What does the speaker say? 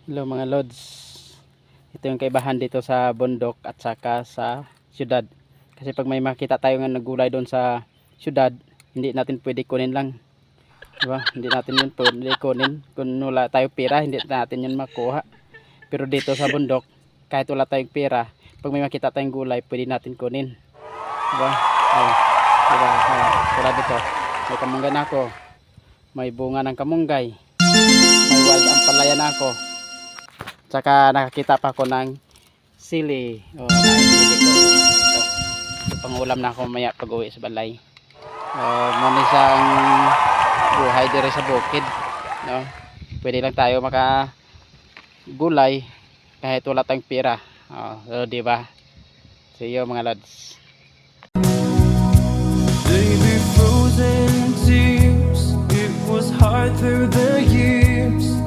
Hello mga lods. Ito yung kaibahan dito sa bundok at saka sa syudad. Kasi pag may makita tayo nga naggulay doon sa syudad, hindi natin pwede kunin lang. Diba? Hindi natin yun pwede kunin. Kung wala tayong pera, hindi natin yun makuha. Pero dito sa bundok, kahit wala tayong pera, pag may makita tayong gulay, pwede natin kunin. Diba? Ay, diba? Tulad dito, may kamunggay na ako. May bunga ng kamunggay. May wild ampalaya na ako. Tsaka nakakita pa ako ng sili. O, nakikili ko. Ito, pangulam na ako mamaya pag uwi sa balay. Muna isang buhay dire sa bukid. No? Pwede lang tayo makagulay kahit wala tayong pera. So, diba? See you mga lads. Baby, frozen tears. It was hard through the years.